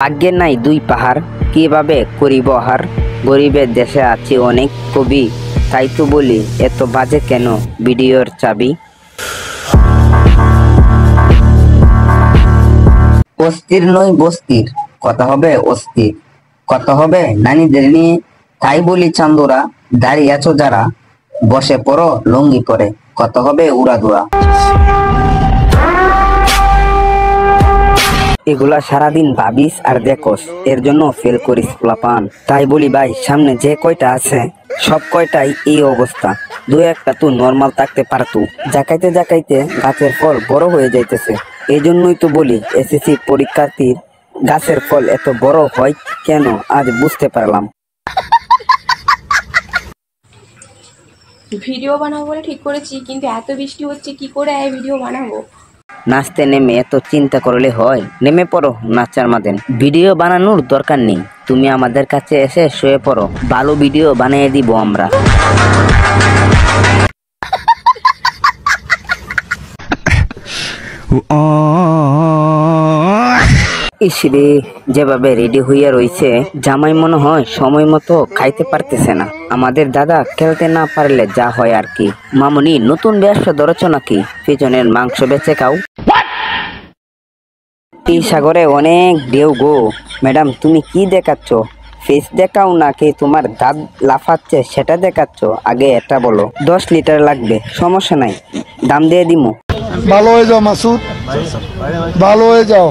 ভাগ্যে নাই দুই পাহাড়, কিভাবে করিব হার। গরিবের দেশে আছে অনেক কবি, তাই তো বলি এত বাজে কেন ভিডিওর চাবি। অস্থির নই বস্তির, কথা হবে অস্থির, কথা হবে নারীদের নিয়ে। তাই বলি চান্দুরা, দাঁড়িয়ে আছো যারা, বসে পড়ো লুঙ্গি পরে, কথা হবে উড়াধুরা। এগুলা সারাদিন ভাবিস আর দেখোস, এর জন্য ফেল করিস পোলাপান। তাই বলি ভাই, সামনে যে কয়টা আছে সব কয়টাই এই অবস্থা। দু একটা তো নর্মাল থাকতে পারতো, জাকাইতে জাকাইতে গাছের ফল বড় হয়ে যাইতেছে। এই জন্যই তো বলি এসএসসি পরীক্ষার্থীর গাছের ফল এত বড় হয় কেন, আজ বুঝতে পারলাম। ভিডিও বানাবো বলে ঠিক করেছি, কিন্তু এত বৃষ্টি হচ্ছে, কি করে ভিডিও বানাবো? নাচতে নেমে এত চিন্তা করলে হয়? নেমে পড়ো নাচার মাদেন। ভিডিও বানানোর দরকার নেই, তুমি আমাদের কাছে এসে শুয়ে পড়ো, ভালো ভিডিও বানিয়ে দিব আমরা। ইসরে, যেভাবে রেডি হইয়া রইছে জামাই মনে হয় সময় মতো খাইতে পারতেছে না। আমাদের দাদা খেলতে না পারলে যা হয় আর কি। মামুনি নতুন ব্যবসা ধরেছ নাকি? পিছনের মাংস বেচে খাও। এই সাগরে অনেক ঢেউ গো। ম্যাডাম তুমি কি দেখাচ্ছ? ফেস দেখাও নাকি তোমার দাঁত লাফাচ্ছে সেটা দেখাচ্ছ? আগে এটা বলো। 10 লিটার লাগবে, সমস্যা নাই, দাম দিয়ে দিমু। ভালো হয়ে যাও মাসুদ, ভালো হয়ে যাও।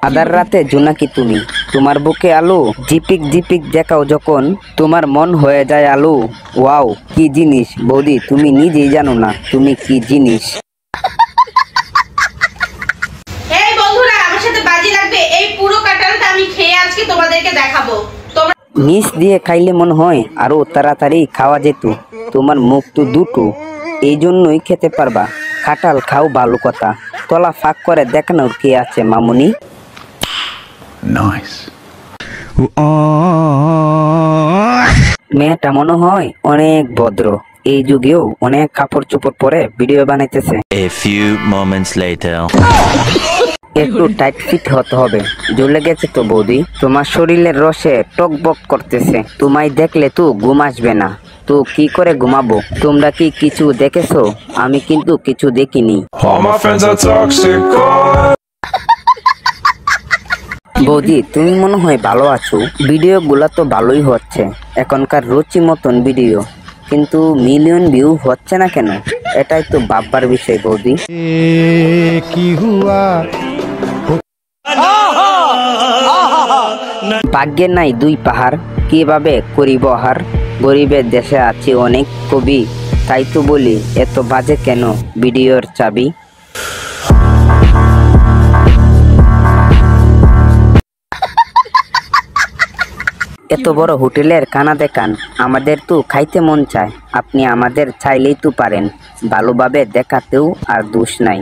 আধার রাতে জোনাকি তুমি, তোমার বুকে আলু জিপিক জিপিক দেখাও যখন, তোমার মন হয়ে যায় আলু। ওয়াও, কি জিনিস বৌদি, তুমি নিজেই জানো না তুমি কি জিনিস। এই বন্ধুরা, আমার সাথে বাজি লাগবে, এই পুরো কাঁঠালটা আমি খেয়ে আজকে তোমাদেরকে দেখাবো। নিচ দিয়ে খাইলে মনে হয় আরো তাড়াতাড়ি খাওয়া যেত, তোমার মুখ তো দুটো, এই জন্যই খেতে পারবা। কাঁঠাল খাও ভালো কথা, তলা ফাঁক করে দেখানোর কি আছে মামুনি? মেয়েটা মনে হয় অনেক ভদ্র, এই যুগেও অনেক কাপড় চোপড় পরে ভিডিও বানাইতেছে। A few moments later. একটু টাইট ফিট হতে হবে। জ্বলে গেছে তো বৌদি, তোমার শরীরের রসে টকবক করতেছে, তোমায় দেখলে তো ঘুম আসবে না, তো কি করে ঘুমাবো? তোমরা কি কিছু দেখেছো? আমি কিন্তু কিছু দেখিনি। বৌদি তুমি মনে হয় ভালো আছো, ভিডিও গুলা তো ভালোই হচ্ছে, এখনকার রুচি মতন ভিডিও, কিন্তু মিলিয়ন ভিউ হচ্ছে না কেন? এটাই তো ভাববার বিষয় বৌদি। ভাগ্যে নাই দুই পাহাড়, কিভাবে করিব হার। গরিবের দেশে আছে অনেক কবি, তাই তো বলি এত বাজে কেন ভিডিওর চাবি। এত বড় হোটেলের খানা দেখান, আমাদের তো খাইতে মন চায়, আপনি আমাদের চাইলেই তো পারেন, ভালোভাবে দেখাতেও আর দোষ নাই।